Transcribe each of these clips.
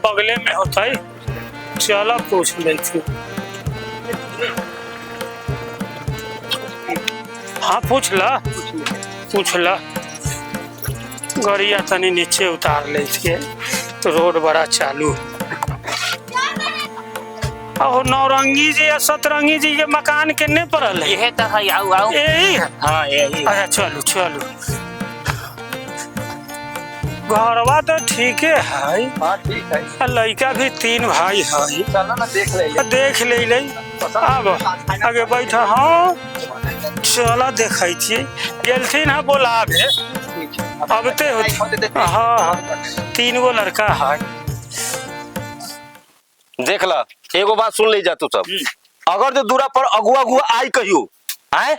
बगले में होता है, चला पूछ लेती। हाँ पूछ ला। गड़िया तनी नीचे उतार ले तो रोड बड़ा चालू। और नौरंगी जी या सतरंगी जी के मकान कितने पड़ल है? यही तो है। आओ यही है। हाँ यही। अच्छा चलो घरवा तो ठीक है। हाँ ठीक है। लड़का भी 3 भाई है। चलो ना देख ले। अब आगे बैठा। हाँ चला देखै छियै गेलथिन है बोलाबे। अब ते हाँ 3 गो लड़का है। देख ला एगो बात सुन ले जा तू सब। अगर जो दूरा पर अगुआ आई कहियो आए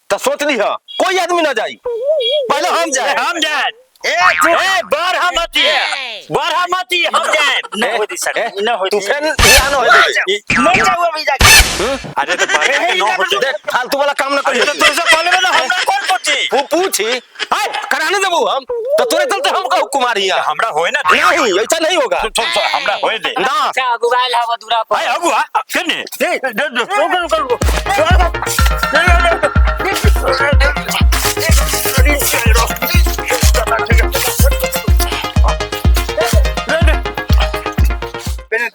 तो सोच ली कोई आदमी ना जाई, पहले हम जाए। बारहमती हम जाए। न हो दी सर, न हो तू फिर ध्यान हो दे। नहीं जाऊंगा भी जाके। अरे तो बारह के 9 होते देख फालतू वाला काम ना करिए। तो तुझसे पहले ना हम कौन पूछी हां कराने देबो हम तो तोरे चलते हम कहू कुमारी है हमरा होए ना। नहीं ऐसा नहीं होगा। हमरा होए दे ना। अच्छा अगुआ हवा दूरा पर। भाई अगुआ केने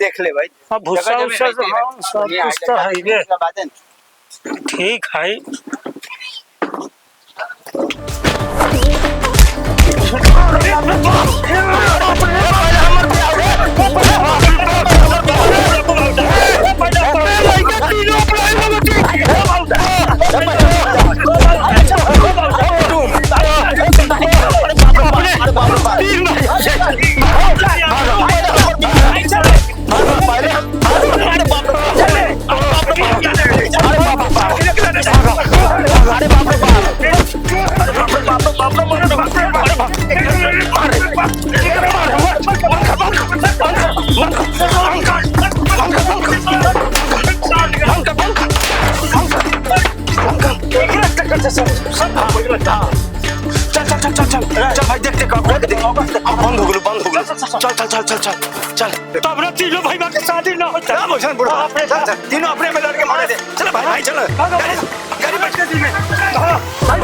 देख ले भाई। अब भूसा उसा सब कुछ तो है ये। ठीक है। चल भाई देखते बंद हो चल तब ना तीनों भाई बाकी शादी ना होता है। भूषण बुढ़ा तीनों अपने में लड़के मारे थे। चलो भाई चलो गाड़ी बैठ के दी में भाई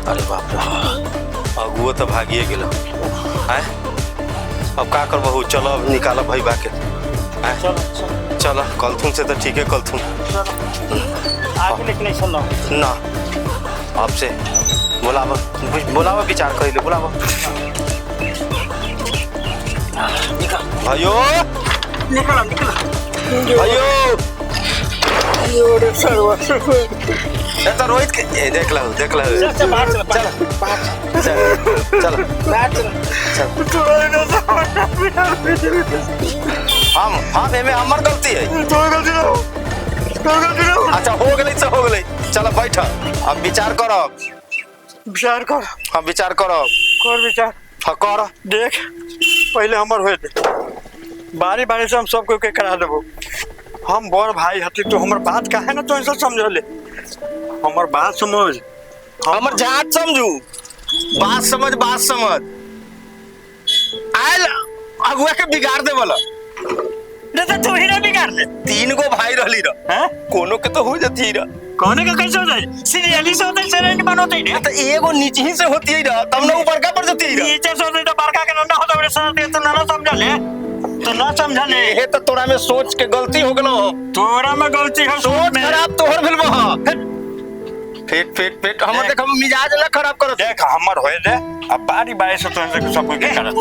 अरे बाप रे अगुओ तो भागिए गेल। अब का करबहू। चलो अब निकालो भाई बाके। चलो कलथुन से तो ठीक है। कलथुन आगे लेकिन नहीं सुनो ना आपसे बुलावा विचार कर ले। बुलावा भाइयों भाइयों तो रोहित के देख लो हम एमे हमर गलती है। अच्छा हो गई तो हो गई। चलो बैठ अब विचार करो। हाँ विचार करो। हाँ कर देख पहले हमर होए दे बारी से हम सबको के करा देबो। हम बड़ भाई हती तो हमर बात काहे ना तो ऐसा समझ ले। हमर बात समझ हमर जात समझू। बात समझ आयल अगुआ के बिगाड़ दे वाला तो तू ही ना बिगाड़ ले। 3 गो भाई रहली हैं कोनो के तो हो जाती है। कोने का कैसे हो जाए? सीरियली से होता है सेरेंट बनोते ही तो एगो नीचे ही से होती है तब ना ऊपर का पर जाती है। नीचे से होते तो बड़का के ना होता मेरे साथ तो ना समझ ले। तो ना समझ ले। ये तो तोरा में सोच के गलती हो गलो। तोरा में गलती हो सोच खराब तोहर भेल बा। फेट हमर देख हम मिजाज ना खराब करो। देख हमर होए दे अब बारी से तो सब कोई के करत।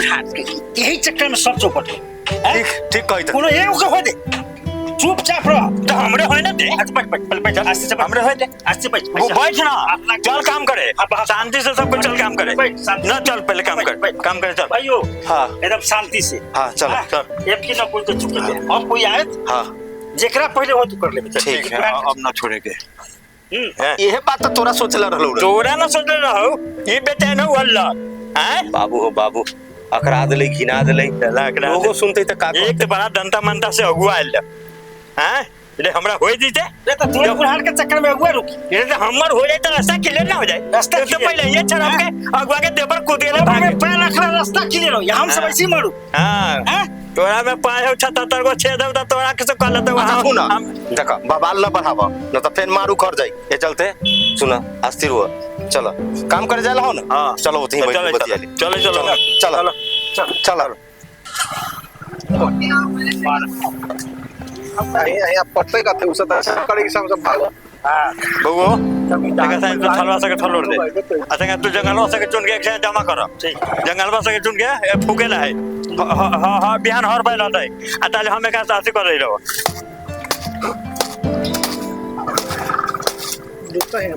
यही चक्कर में सब चौपट है। ठीक कहि त। कोनो ये को होए दे चुपचाप रह। तो हमरे होए ना दे बैठ आस्ते से हमरे होए दे आस्ते बैठ ना चल काम करे। शांति से सब चल काम करे ना। चल पहले काम करे चल भाइयों। हाँ एकदम शांति से। हाँ चल एक की ना कोई तो चुप है। अब कोई आए हाँ जेकरा पहले हो तू कर ले। ठीक है अब ना छोड़ेगे। यह बात तो तोरा सोचला रहलो तोरा ना सोचले रहो ये बेटा न अल्लाह हैं बाबू हो बाबू अकरा दिले घिना दिले लोगो सुनते त का एक तो बड़ा दंता मनता से अगुआ आयल हैं रे हमरा होई दीते रे तो तू बुढ़ार के चक्कर में अगुआ रुकी ये तो हमर हो जाए तो रास्ता क्लियर ना हो जाए रास्ता तो पहले ये छड़म के अगुआ के देवर कूद गेला भागे मैं पैर रखला रास्ता क्लियर हो हम सब ऐसे ही मारू हां हैं तोरा में पाए हो 77 को छेद होता तोरा के से कहला तो अच्छा सुना देखा बवाल न बढ़ावा न तो फिर मारू कर जाई ये चलते सुना अस्थिर हुआ चलो काम करे जाला हो ना हां चलो उतही बैठ बतिया ले चलो चलो चलो चलो यहाँ पट्टे का थे उसे तो कड़ी सब भागो बगो देखा साइन तो थलवा सके थलोर दे अच्छा तू जंगलवा सके चुन के एक जमा कर ठीक जंगलवा सके चुन के फूकेला है हां बिहान हर बैल होता है आ ताले हमें का साथी कर रही रहो दुखता है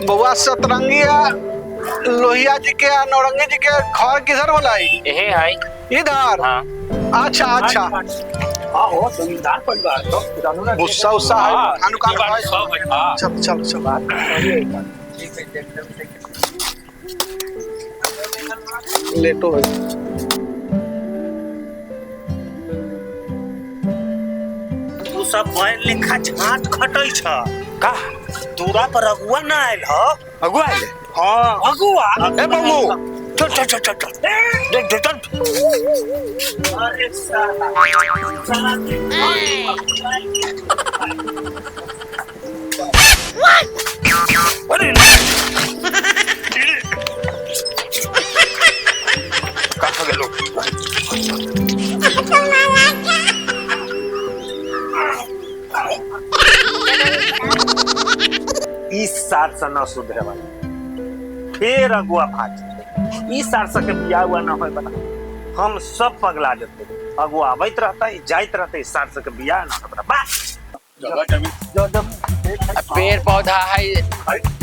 बउआ सतरंगिया लोहिया जी के नौरंगी जी के घर किधर होला यही है इधर हां अच्छा अच्छा हां हो जमींदार परिवार तो गुस्सा उस्सा है अनुकान हां चल चल चल लेटो है तू सब बैल लिखा झाट खटै छ का दूरा पर अगुआ ना आयल ह अगुआ आइले हां अगुआ ए बबू चल देख देख अरे साला अरे का हो गेलो इस साल से न सुधरे वाला फिर अगुआ भाज इस साल से के बिया हुआ न होय बना हम सब पगला देते अगुआ आवैत रहता है जाइत रहता है इस साल से के बिया न होय बा पेड़ पौधा है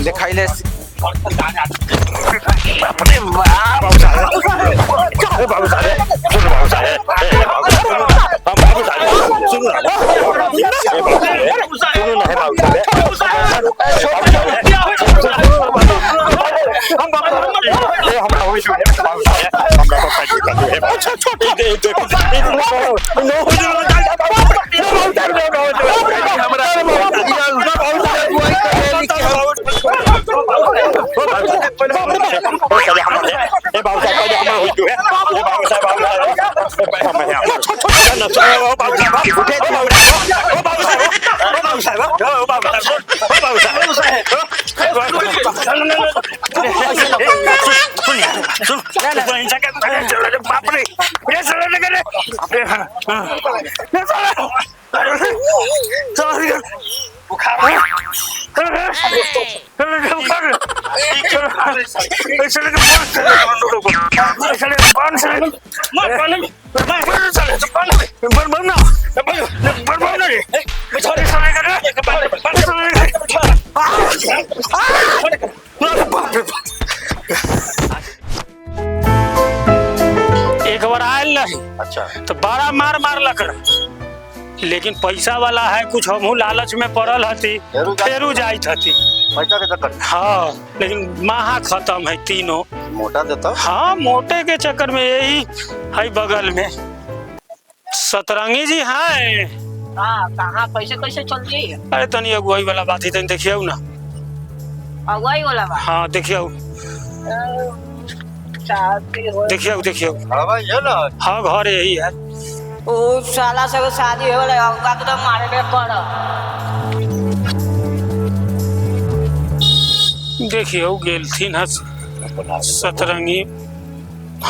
दिखाइले एक बार आयल नहीं अच्छा तो बड़ा मार मार लकड़ लेकिन पैसा वाला है कुछ हमहू लालच में पड़ल हती फेरू जाइत हती पैसा के चक्कर हाँ लेकिन महा खत्म है तीनों मोटा देता हाँ मोटे के चक्कर में यही है बगल में सतरंगी जी है हाँ कहाँ कैसे कैसे चलती है अरे तनी अगुवाई वाला बात ही तनी देखियो ना अगुवाई वाला बात हाँ देखियो शादी हो देखियो हाँ भाई ये ना हाँ घर यही है ओ साला से शादी हो गई अगुआ के तो मारे के पड़ देखियो गेलथिन है सतरंगी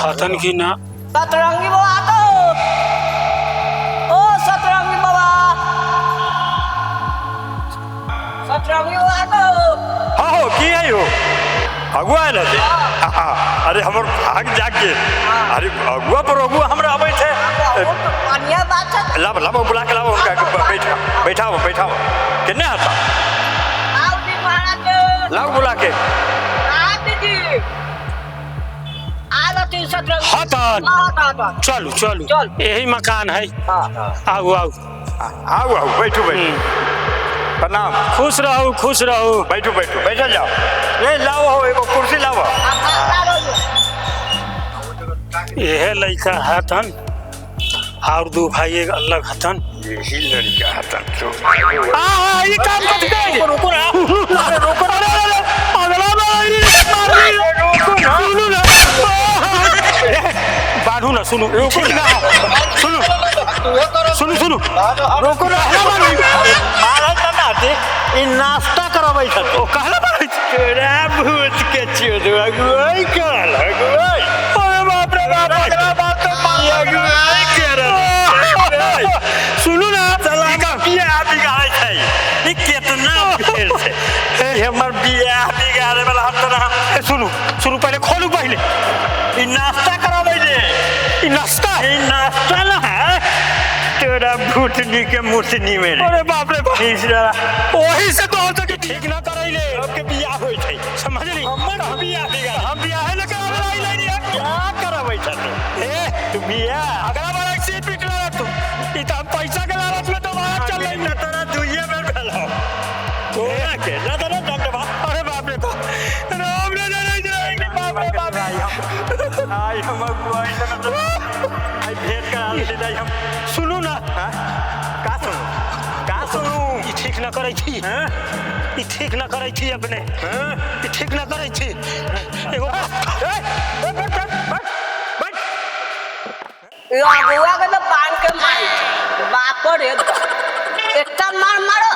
हथन की ना सतरंगी बाबा तो ओ सतरंगी बाबा सतरंगी बाबा तो हाँ हो की है हो अगुआ है ना जी अरे हमर भाग जाके अरे अगुआ पर अगुआ हमरा आबै थे बढ़िया बात है लब लब बुला के लाओ उनका बैठाओ कितने आता आओ जी महाराज लाओ बुला के रात जी आलो तीन सतरंगी हतन हाँ चलू चलू चल। यही मकान है आओ आओ आओ आओ बैठो बैठो प्रणाम खुश रहो बैठो बैठो बैठल जाओ ए लाओ हो एगो कुर्सी लाओ यह लड़का हतन और दो भाई एक अलग हतन यही लड़का हतन तो ये काम कर दे रुको ना अरे अगला सुनो ना बांधू ना सुनो ठीक ना सुनो रोको ना महाराज ना ई नाश्ता करबै छ ओ कहला बाई तोरा भूत के चोद अगुवाई कर अगुवाई अरे बाप रे बाप अगला बात तो मान अगुवाई कर सुनो ना चला का बियाह बिगाड़ै छै ई केतना फेर छै ए हमर बियाह बिगाड़े वाला हम तो ना सुनो पहले खोलू पहले ई नाश्ता करबै जे ई नाश्ता ना है तोरा भूतनी के मुठनी में अरे बाप रे बाप तीसरा वही से तो होता कि ठीक ना करैले के बियाह होई छै समझ ली हमर बियाह बिगाड़ हम बियाह न करावे लाई नहीं क्या करबै छ तू बियाह अगला बार ऐसे पीट रहा तू ई तो हम पैसा के लालच में तो बाहर चल ना तोरा दुइये बेर भेलौ तोरा के ना तोरा डंडवा अरे बाप रे बाप राम रे रे बाप रे बाप आई हम अगुवाई ना आई भेंट करा ले हम सुनू ना का सुनू ई ठीक ना करै छी हैं ई ठीक ना करै छी अपने ई ठीक ना करै छी एगो अगुआ के तो बांध के मार बाप रे एकटा मार मारो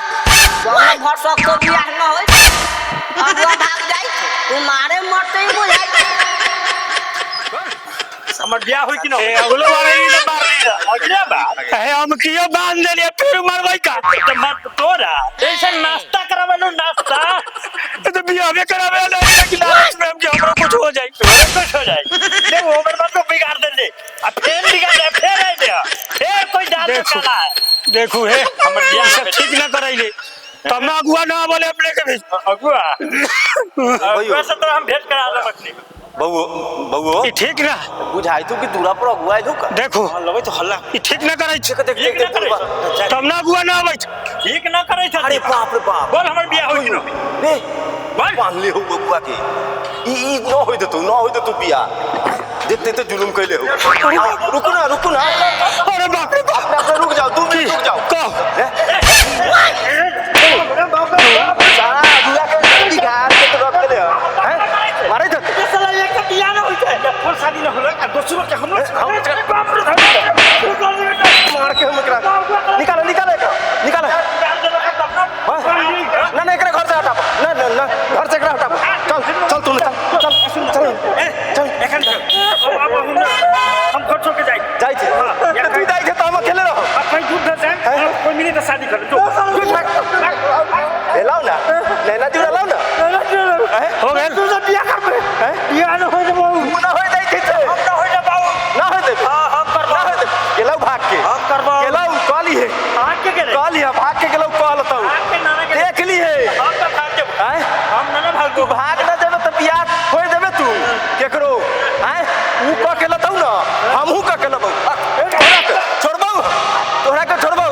जौन भर सकतो बियाह न होई अगुआ भाग जाई तू मारे मरते ही बुझाई हमर बियाह होई कि न ए अगलो बार ई ना मार ली अगला बार है हम कियो बांध देलिए फिर मारबै का तो मत तोरा ऐसे नाश्ता करावेलो नाश्ता तो बियाह में करावे नहीं लेकिन लालच में हम कि हमरा कुछ हो जाए कुछ हो जाए ले वो मेरे बात को बिगाड़ दे ले अब फिर बिगाड़ दे फिर आई दे फिर कोई डाल देखो। काला है देखू हे हमर बियाह सब ठीक ना करैले तब ना अगुआ ना बोले अपने के भी अगुआ अगुआ से तो हम भेंट करा ले मछली बउओ ई ठीक ना बुझाई तू कि दूरा पर अगुवाई दू का देखो लगे तो हल्ला ई ठीक ना करै छै ठीक ना करे तब ना अगुआ ना आबै ठीक ना करे छ अरे बाप रे बाप बोल हमर बियाह होई कि न रे बोल बांध ले हो अगुआ के ई न होई दे तू बिया देखते तो जुलुम कैले हो रुको ना अरे बाप रे बाप अपने रुक जाओ 2 मिनट रुक जाओ कहो सारा अगुआ के बिगाड़ के तो रख ले हैं मारे तो साला एक का बियाह ना होई छै फुल शादी न होला आ दूसरो के हम बाप रे मार के हम एकरा निकालो ना एकरा घर से हटा ना घर से एकरा हटा चल तू चल एखन अब हम घर छोड़ के जाई जाई तू जाई थे तो हम अकेले रहो अब कहीं दूर जाए कोई मिली तो शादी कर जो लाओ ना नैना जुड़ा लाओ ना हो गए तू सब बियाह कर बियाह न होई बाबू तू ना होई जाई थे हम ना होई बाबू ना होई दे हम करबा गेलौ भाग के हम करबा गेलौ काली है आके के रे काली है भाग के गेलौ कॉल तो आके नाना के देख ली है हम तो भाग के हैं हम ना भाग तू भाग ना देबे तो बियाह होई देबे तू केकरो हैं ऊ क के लतौ ना हमहू क के लबौ तोहरा के छोड़बौ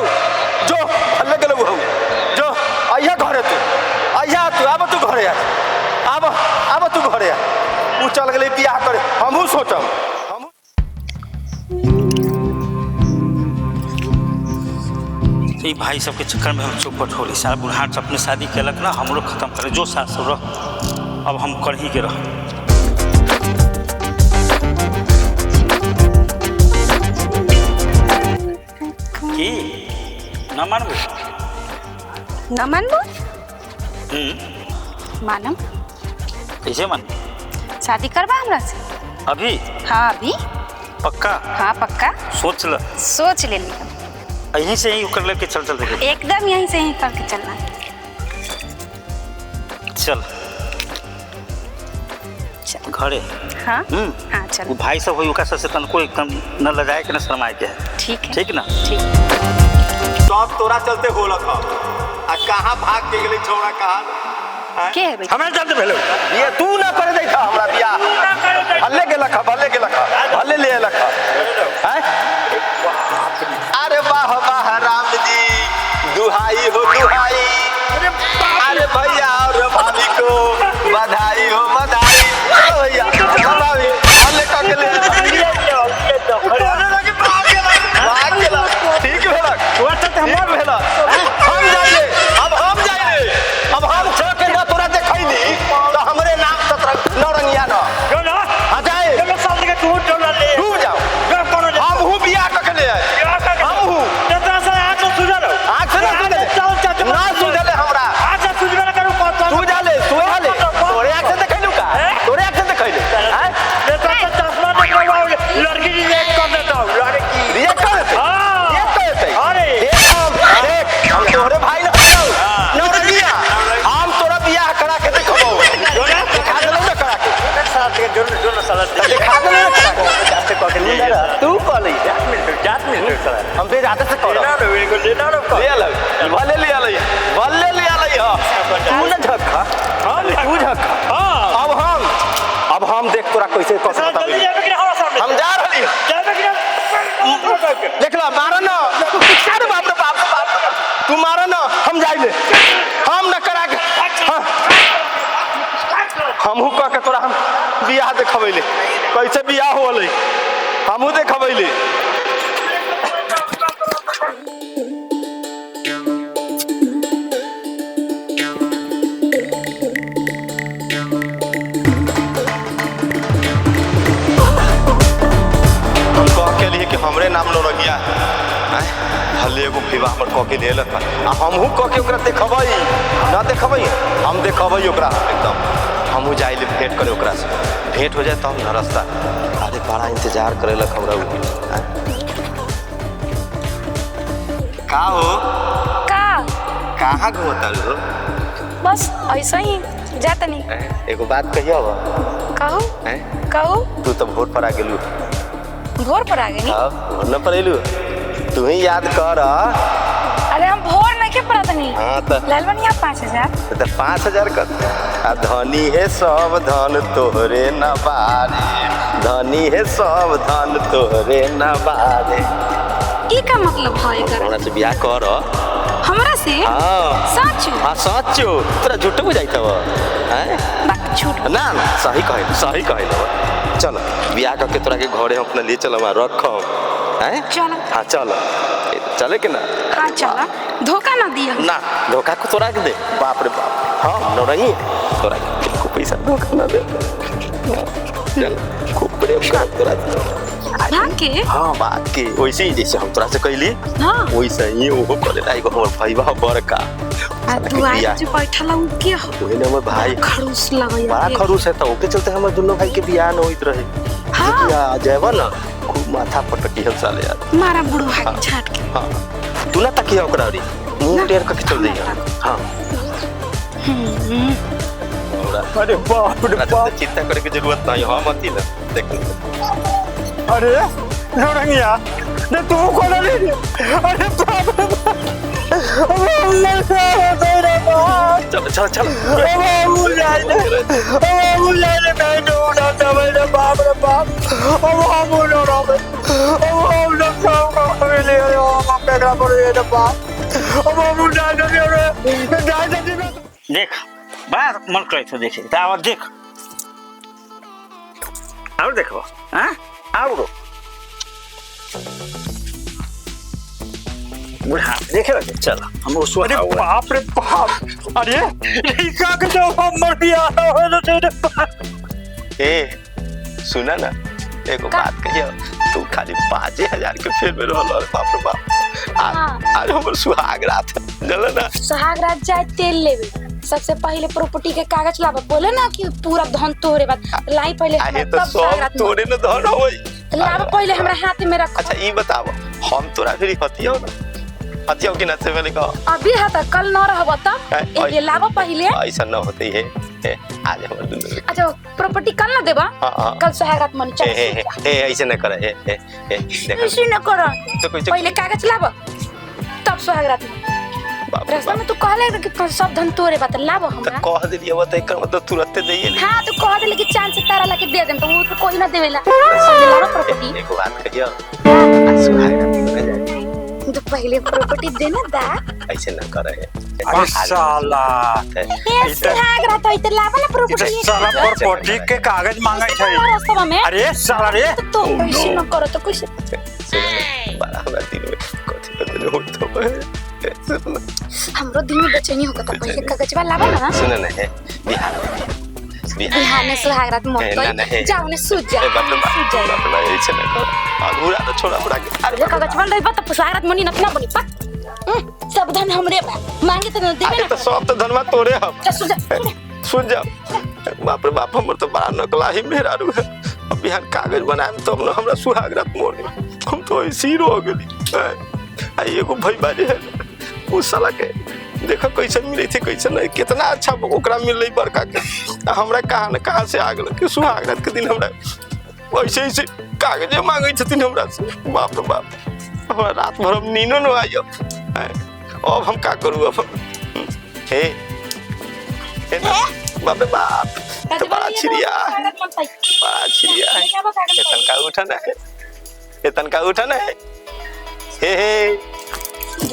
जो हल्ले गेलौ हो जो आइया घरे तू आब तू घरे आब तू घरे ऊ चल गेलै बियाह करे हमहू सोचम ई भाई सबके चक्कर में हम चौपट हो रही सारा बुढ़ाट अपने शादी केलक ना हमरो खत्म करे जो सास सब रह अब हम कर ही के रह की न मानबे न मानबो मानम कैसे मान शादी करबा हमरा से अभी हाँ अभी पक्का हाँ पक्का सोच ल सोच ले यहीं से ही कर लेके चल दे एकदम यहीं से यहीं करके चलना चल घरे हाँ हाँ वो चलो भाई सब हुई से तन कोई कम न लजाए के न शर्माए के ठीक है ठीक ना ठीक सब तोरा चलते होलक आ कहां भाग के गेलै छौड़ा कहां के है भाई हमें चलते भेलो ये तू ना करे दै था हमरा बियाह भले गेलक हैं? अरे वाह वाह राम जी, दुहाई हो दुहाई। अरे भैया और भाभी को बधाई हो बधाई। भैया भाभी हल्ले का के ले ठीक भेलक ठीक भेलक। हम जाइए अब हम चौके न तोरा देखैली तो हमरे नाम नौरंगिया न आ जाए डूब जाओ। हम हूँ बियाह कके ले आए हम हूँ आँख से ना सुझले हमरा सुझले तोरे आँख से देखैलू का तोरे आँख से देखैलू रिएक्ट कर देते रिएक्ट कर देते देख हम तोहरे भाई ना नौरंगिया हम तोरा बियाह करा के देखबो दिखा देलौ ना करा के दिखा देलौ ना करा के तू कॉल जात में हम पे जाते से करो ले ले तू न झक्का तू झक्का अब हम देख तोरा कैसे हम जा रही देख ला मारा ना अरे बाप रे बाप तू मारा ना हम जाइले हम न करा के हमहू कह के तोरा हम बियाह देखबैले कैसे बियाह होले हमहू देखबैले। हमरे नाम नौरंगिया है हल्ले एगो विवाह हमर कह के लेलक आ हमहू कह के ओकरा देखबै ना देखबै हम देखबै ओकरा एकदम हमहू जाइले भेंट करे ओकरा से भेंट हो जाए तब न रास्ता। अरे बड़ा इंतजार करेलक हमरा का हो कहाँ घूमता हो? बस ऐसा ही जाता नहीं। एगो बात कहियो कहो तू तो वोट पर आ गेलू भोर पर आ गई भोर न पड़ेलू तू ही याद कर। अरे हम भोर नहीं के पड़ा नहीं। हाँ तो लालवनिया 5000 तो 5000 कर धनी है सब धन तोहरे न बारे धनी है सब धन तोहरे न बारे। ई का मतलब है कर हमरा से बियाह कर हमरा से? हां सच? हां सच तोरा झूठ हो जाइतव हैं बात झूठ ना सही कहे चल बियाह करके तोरा के घरे हम अपना लिए चल रखम हैं चल हां चले के ना हां चल धोखा ना दिया ना धोखा को तोरा के दे बाप रे बाप हां नो नहीं तोरा को पैसा धोखा ना दे चल खूब प्रेम कर तोरा भाग के हां बात के वैसे ही जैसे हम तोरा से कहली हां वैसे ही वो करे आई गो हमर भाई बा बड़का तू आई जो बैठा ला के हो ओहे ने हमर भाई खड़ूस लगया बड़ा खड़ूस है तो ओके चलते हमर दोनों भाई के बियाह न होइत रहे हां बियाह जाएबा ना खूब माथा पटकी हम साले यार मारा बुढ़ू भाई छाट के हां तू ना तकिया ओकरा रे मुंह टेर के चल जाइए हां अरे बाप रे बाप चिंता करे की जरूरत नहीं हो मत ही ना देख अरे नौरंगिया ने तू कौन है? अरे बाप रे चल देख बड़ा मन करे देखे और देख और देखो हाँ और बुढ़ा देखे लगे चल हम उसको अरे बाप रे बाप अरे लड़का के जो हमर बियाह हो तो तेरे ए सुना ना एगो बात कहियो तू खाली 5000 के फेर में रहल बाप रे बाप आज हमर सुहाग रात चल ना सुहाग रात जाए तेल लेवे सबसे पहले प्रॉपर्टी के कागज लावा बोले ना कि पूरा धन तोहरे बात लाई पहले आहे तो सब तोरे न धन होई लावा पहले हमरा हाथ में रख। अच्छा ई बताओ हम तोरा फिर हतियो ना हतियो कि ना से पहले का अभी हाथ कल न रहब त ये लावा पहले ऐसा न होते है आज हमर दुनु अच्छा प्रॉपर्टी कल ना देबा कल सुहाग रात मन चल ए ऐसे न करे ऐसे न कर तो पहले कागज लावा तब सुहाग रात रास्ता में तू कहले कि सब धन तोरे बात लाभ हमरा कह दिलिए वो तय कर मतलब तुरंत दे ले। हां तू कह दे कि चांद से तारा लाके दे देम तो वो तो कोई ना देवेला समझ ला प्रॉपर्टी एगो बात कहियो तो पहले प्रॉपर्टी देना दा ऐसे ना करे अरे साला ए सुहाग रहा तो इते लाभ ना इधर प्रॉपर्टी साला प्रॉपर्टी के कागज मांगे छै। रास्ता में अरे साला रे तो ऐसे न करो तो कुछ बड़ा हमरा दिन में कथि तो दिन होत हो हमरो दिन में बेचैनी होगा तो पहले कागजवा लावा ना सुन ना है बिहार बिहाने सुहाग रात मत कोई जाओ ने सूझ जा सूझ जा ऐसे ना कर अधूरा तो छोड़ा बड़ा के अरे कागजवा ले बत सुहाग रात मनी नतना बनी पक सब धन हमरे बा मांगे तो देबे अरे ना तो सब तो धनवा तोरे हम जा सूझ जा सुन जाओ बाप रे बाप हमर तो बड़ा नकला ही मेरा रू है अब बिहान कागज बनाए तो हमरा सुहाग रात मोड़े हम तो ऐसे ही रो गेली आ एगो भाई बाजे है उस साला के देखो कैसे मिले थे कैसे नहीं कितना अच्छा ओकरा मिल रही बड़का के हमरा कहाँ न कहाँ से आ गल कि सुहाग रात के दिन हमरा ऐसे ऐसे कागज मांगे छथिन हमरा से बाप रे बाप हमरा रात भर हम नींदो न आइयो अब हम का करूँ अब हे बाप रे बाप तो बड़ा छिड़िया एतन का उठन है एतन का उठन है हे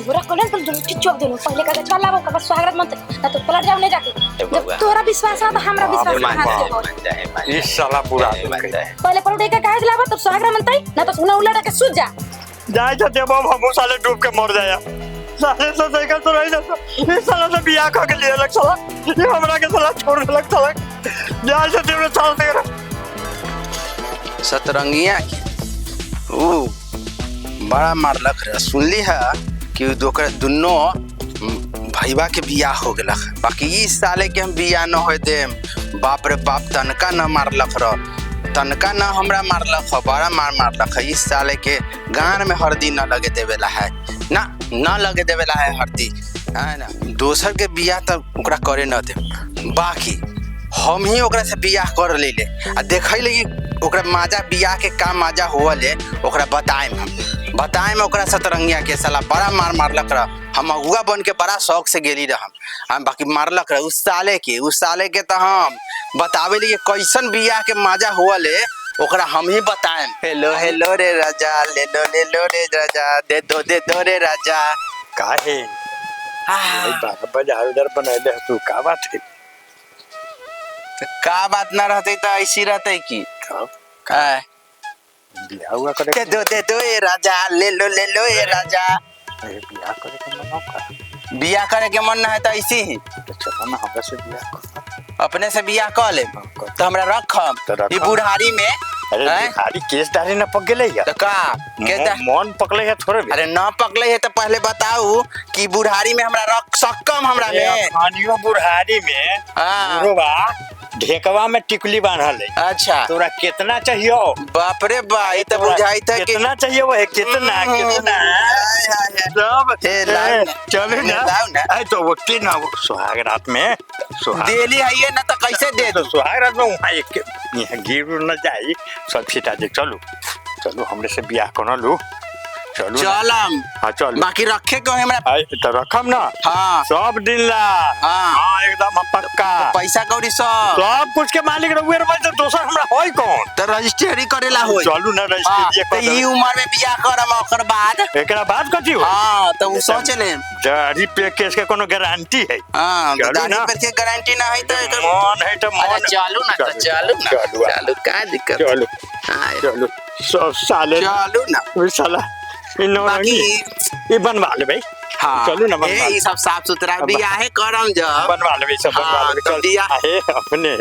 दूरा कोलन तुम जल्दी चोक देनो पहले कागजवा लावो का बस स्वागत मत ना तो पलट जाओ नहीं जाके जब तोरा विश्वास है तो हमरा विश्वास हाथ से इस साला पूरा पहले पलटे का कागज लावो तब स्वागत मनतई ना तो सुना उलटा के सूझ जा जाए तो देबो हम साले डूब के मर जाया साले से साइकिल तो रह जाता इस साला से बियाह का के लिए लग साला ये हमरा के साला छोड़ लग साला जाए तो देबो साल तेरा सतरंगिया के ओ बड़ा मार लग रहा सुनली है कि दोकर दुनो भईवा के बियाह हो गेलक बाकी इस साले के हम बियाह न होए दे बाप रे बाप तनका न मारलक र तनका न हमरा मारलक ह बड़ा मारलक है इस साले के गान में हरदी न लगे देवेला है ना न लगे देवेला है हरदी है ना दोसर के बियाह तब ओकरा करे न दे बाकी हम ही ओकरा से बियाह कर ले आ देखै ले ओकरा माजा बियाह के का माजा होले ओकरा बताएम ओकरा सतरंगिया के साला बड़ा मारलक रह हम अगुआ बन के बड़ा शौक से गेली रह हम बाकी मारलक रह उस साले के तो हम बतावे लिए कैसन बियाह के माजा होले ओकरा हम ही बताएम हेलो रे राजा ले लो रे राजा दे दो रे राजा काहे बाजार उधर बनाइले तू का बात है का बात ना रहते तो ऐसी रहते की बियाह हुआ करे दे दो ए राजा ले लो ए राजा बियाह करे के मन का बियाह करे के मन ना है तो ऐसी ही चलो ना हमरा से बियाह कर अपने से बियाह कर ले तो हमरा रखम ई बुढ़ारी में अरे बुढ़ारी केस डारे न पक गेले या तो का के मन पकले है थोड़े अरे न पकले है तो पहले बताऊ कि बुढ़ारी में हमरा रख सकम हमरा में खानियो बुढ़ारी में हां बुढ़वा ढेकवा में टिकली बांधल है अच्छा तोरा कितना चाहिए बाप रे बा ई तो बुझाई था कि कितना चाहिए वो है कितना सब चलो ना आई तो वो के ना सुहाग रात में देली है ये ना तो कैसे दे तो सुहाग रात में वहां एक यहां गिर न जाई सब छिटा दे चलो हमरे से बियाह कोना लो चलो चलम हां चल बाकी रखे को हमरा तो रखम ना हां सब दिन ला हां एकदम पक्का पैसा कौड़ी सब कुछ के मालिक रहुए रे तो दोसर हमरा होई कौन तो रजिस्ट्री करेला होई चलू ना रजिस्ट्री तो ई उम्र में बियाह करम ओकर बाद एकरा बाद कथि हो हां तो उ सोच ले दाढ़ी पे केस के कोनो गारंटी है हां दाढ़ी पे के गारंटी ना है तो एकर मन है तो मन चलू ना चलू का दिक्कत चलो सब साले चलू ना वो साला बाकी ये बनवा ले भाई हाँ चलो ना बनवा ये सब साफ सुथरा बियाह करम जब बनवा ले सब बनवा ले चल दिया है अपने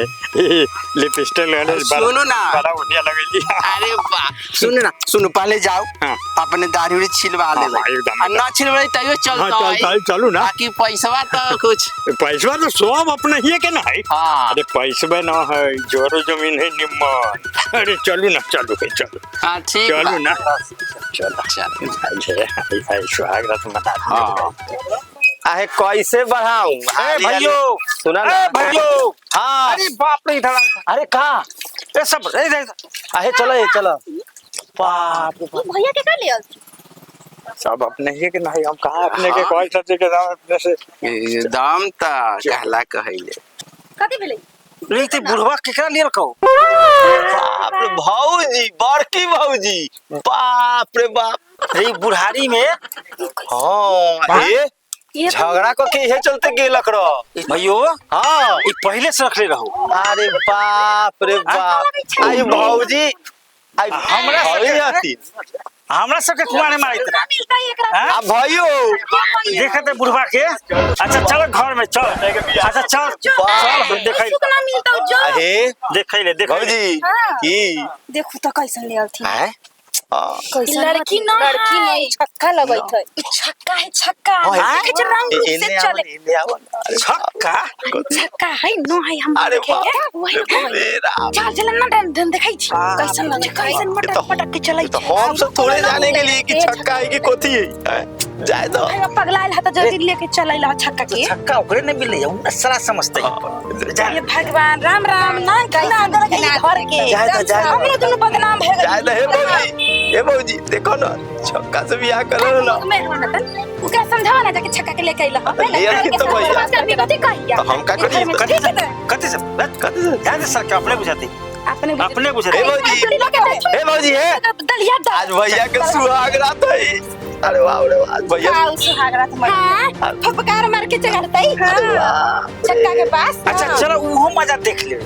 लिपस्टिक लगाने सुनो ना बड़ा बढ़िया लगेगी अरे वाह सुनो पहले जाओ अपने दाढ़ी उड़ी छिलवा ले ना छिलवा तइयो चलता है चलू ना बाकी पैसा तो कुछ पैसा तो सब अपना ही है के ना है अरे पैसा ना है जोरो जमीन है निम्मन अरे चलू ना चलो हां ठीक चलू ना चल सुहाग रात मना आहे कैसे बढ़ाऊं भाइयों सुना ना भाइयों हाँ अरे बाप रे इधर अरे कहाँ ये सब आहे चलो बाप भैया के का लियल सब अपने ही के नहीं, हम कहाँ अपने के कोई सच्चे के दाम अपने से दाम ता कहला कहले कथी भेलै लेते बुढ़वा केकरा लिए कहो बाप रे भौजी, बड़की भौजी, बाप रे बाप। रे बुढ़ारी में हाँ ये ये तो झगड़ा को के ये चलते गेलक रह भैयो हाँ। ये पहले से रखले रहो अरे बाप रे बाप। आई भौजी आई हमरा भौजी आती हमरा सबके कुआरे मारे ना मिलता है एकरा हाँ? आ भयो देखते बुढ़वा के। अच्छा चलो घर में चल। अच्छा चल चल देखै सुख ना मिलता जो अरे देखै ले देखै ले। भौजी हाँ। की देखो तो कैसन ले आलथी है कैसन लड़की ना लड़की नहीं छक्का लगत है छक्का है छक्का देखे जो रंग रूप से चले छक्का छक्का है नो है हम अरे देखे वही मेरा चल चल ना धन दिखाई छी कैसन लगे कैसन मटक पटक के चलाई तो हम सब थोड़े जाने के लिए कि छक्का है कि कोथी है जाए दो पगलाइल हता जल्दी लेके चलैला छक्का के छक्का ओकरे नहीं मिले उ सारा समझते ये भगवान राम राम ना कहना अंदर के घर के हम लोग दोनों बदनाम है जाए दो हे भौजी देखो ना छक्का से बियाह करो ना मैं नतन उ का समझावा ना जाके छक्का के लेके आइला ले आके तो भैया कथी कहिया तो हम का करिए कते से ध्यान से सर के अपने बुझाती अपने बुझाती हे भौजी है दलिया दा आज भैया के सुहाग रात है। अरे वाह रे वाह भैया सुहागरात मर फपकार मार के चढ़तई छक्का के पास अच्छा चलो वो मजा देख ले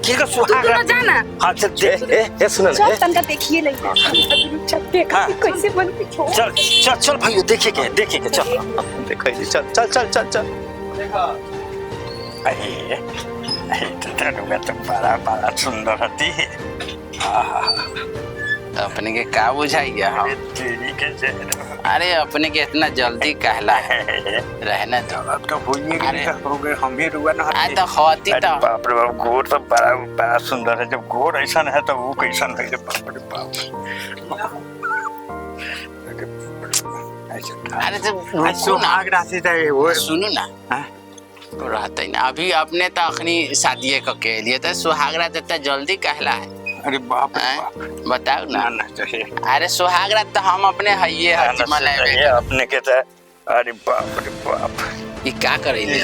कि का सुहाग तू जाना हां चल देख ए सुन चल तनका देखिए ले छक्के कैसे बन के छोड़ चल चल चल भाई देखे के चल देखो चल चल चल चल चल अरे तो बड़ा सुंदर हती है अपने के का बुझाइया हम तेरी के चेहरा अरे अपने के इतना जल्दी कहला है रहना तो अब तो होइए अरे। हो गए हम भी रुआ ना आ तो होती अरे तो बाप रे बाप गोर तो बड़ा सुंदर है जब गोर ऐसा है तो वो कैसन है बाप रे बाप अरे तो रुको ना सुहाग राशि है वो सुनो ना हाँ? तो रहते ना अभी अपने तो अखनी शादी के लिए तो सुहागरात इतना जल्दी कहला है अरे बाप रे हैं? बाप बताओ ना ना चाहिए अरे सुहागरात तो हम अपने हइये हर मनाए अपने के तो अरे बाप रे बाप ये क्या करेले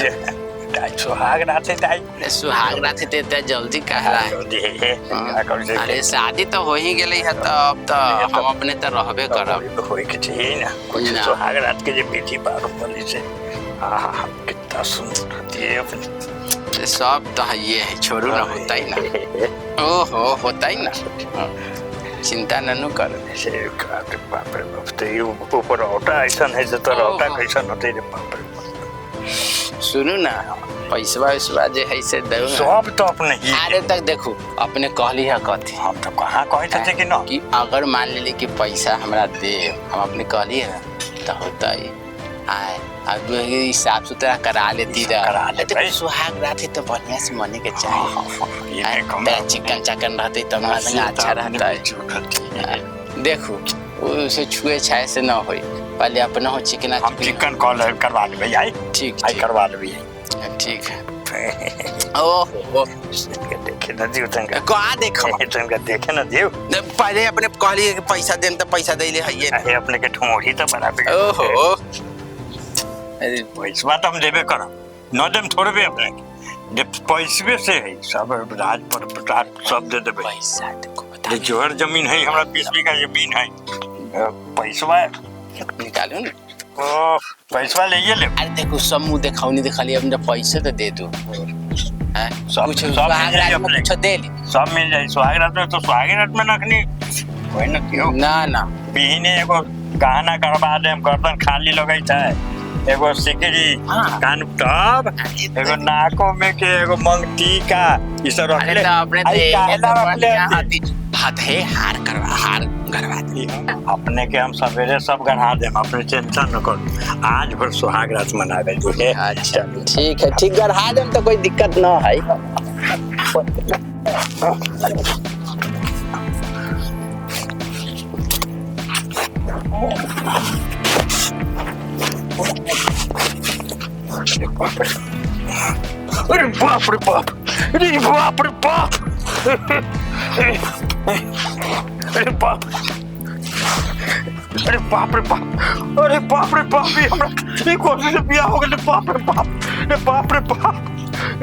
सुहाग रात है सुहागरात तो इतना जल्दी कहला है अरे शादी तो हो ही गेलै है तो अब तो हम अपने तो रहबे करब होए के चाहिए ना कुछ ना। सुहाग रात के जो बेटी बारो बोली से आहा कितना सुंदर होती है अपनी सब तो हइये है छोड़ू ना होता ही ना ओहो होता ही ना चिंता ननु कर से बाप रे बाप तो ये ऊपर औटा ऐसा है तो औटा कैसा होते रे बाप रे सुनू ना पैसवा वैसवा जे है से दो ना सब तो अपने ही अरे तक देखो अपने कहली है कथी हम तो कहाँ कहे थे कि ना कि अगर मान लेली कि पैसा हमरा दे हम अपने कहली है तो होता ही आए अब साफ सुथरा करा लेती करा ले भाई। सुहाग रात है तो बढ़िया से मने के चाहिए ये तेरा चिकन चाकन रहते तो हमारा अच्छा रहता है देखो उसे छुए छाए से ना होई पहले अपना हो चिकना हम चिकन कॉल करवा ले भाई आई ठीक आई करवा ले भैया ठीक है ओहो देखे ना दियो तंगा कहा देखो तंगा देखे ना दियो पहले अपने कहली कि पैसा देन तो पैसा देले हइये अरे अपने के ठोड़ी तो बड़ा बिगड़ ओहो अरे पैसा तो हम देबे करब न देम थोड़े भी अपने जब पैसे से है सब राज पर सब दे देबे पैसा देखो बता ये जोहर जमीन है हमरा 20 बीघा जमीन है पैसा निकालो ना ओ पैसा ले ले अरे देखो सब मुंह दिखाओ दिखाली अब जब पैसे तो दे दो हैं सब कुछ सब सुहाग मिल जाए रात में अपने। कुछ दे ली सब मिल जाए सुहाग रात में तो सुहाग रात में नखनी कोई न क्यों ना ना बिहने एगो गहना करवा दे हम गर्दन खाली लगै छै एगो सिकरी हाँ। कान टब एगो नाको में के एगो मंगटी का ई सब रख अरे ले तो अपने तो आई ये काहेला तो रख ले बढ़िया हाथ है हार करवा दे अपने के हम सवेरे सब गढ़ा दे अपने टेंशन न कर आज भर सुहाग रात मनावे जो अच्छा ठीक है ठीक गढ़ा देम तो कोई दिक्कत ना है अरे बाप रे बाप अरे बाप रे बाप अरे बाप अरे बाप रे बाप, अरे बाप रे बाप, ये हमरा ये कौन से बियाह हो गए? बाप रे बाप, अरे बाप रे बाप,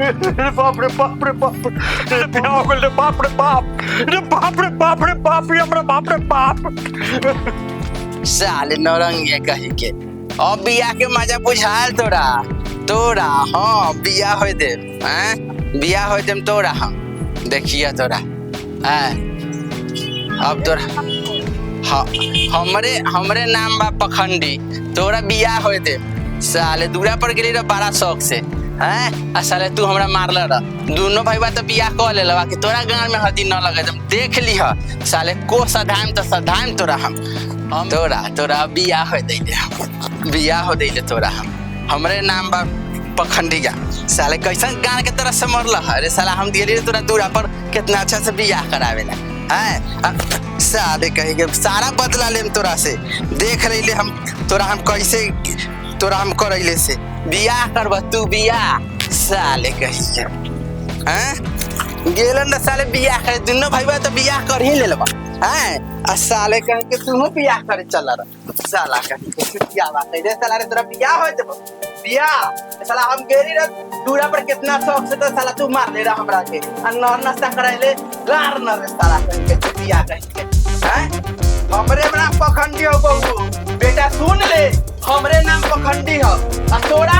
अरे बाप रे बाप रे बाप, अरे बियाह हो गए, बाप रे बाप, अरे बाप रे बाप रे बाप, ये हमरा बाप रे बाप। साले नौरंगिया कही के अब बिया के मजा बुझाल तोरा तोरा हाँ बिया हो दे बिया हो दे तोरा हम देखिए तोरा अब तोरा हमरे नाम बा पखंडी तोरा बिया हो दे साले दूरा पर गेली रह बड़ा शौक से हैं आ साले तू हमरा मारल रह दोनों भाई बा तो बिया कह ले लवा कि तोरा गांव में हदी न लगे तुम देख ली ह साले को सधाम तो सधाम तोरा हम तोरा बिया हो दे बिया हो दे तोरा हमरे नाम बा पखंडिया साले कैसन गान के तरह से मरल अरे साला हम दिए तोरा दूरा पर कितना अच्छा से बियाह करावेला हैं साले कहेंगे सारा बदला लेम तोरा से देख रही हम तोरा हम कैसे तोरा हम करैले से बियाह करब तू बियाह साले कहेंगे हैं गेलन न साले बियाह करे दोनों भाई बा तो बियाह कर ही ले लेबा हैं आ साले कह के तू बियाह करे चल रहा साला कह के क्या बात है रे साला रे तोरा बियाह हो जब बियाह साला हम गेरी रे दूरा पर कितना शौक से तो साला तू मार ले रहा हमरा के आ नर नाश्ता कराइले लार न रे साला कह के बियाह कह के हैं हमरे नाम पखंडी हो बहू बेटा सुन ले हमरे नाम पखंडी हो आ तोरा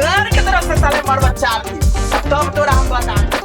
गान के तरफ से साले मरवा चार दी तब तोरा हम बता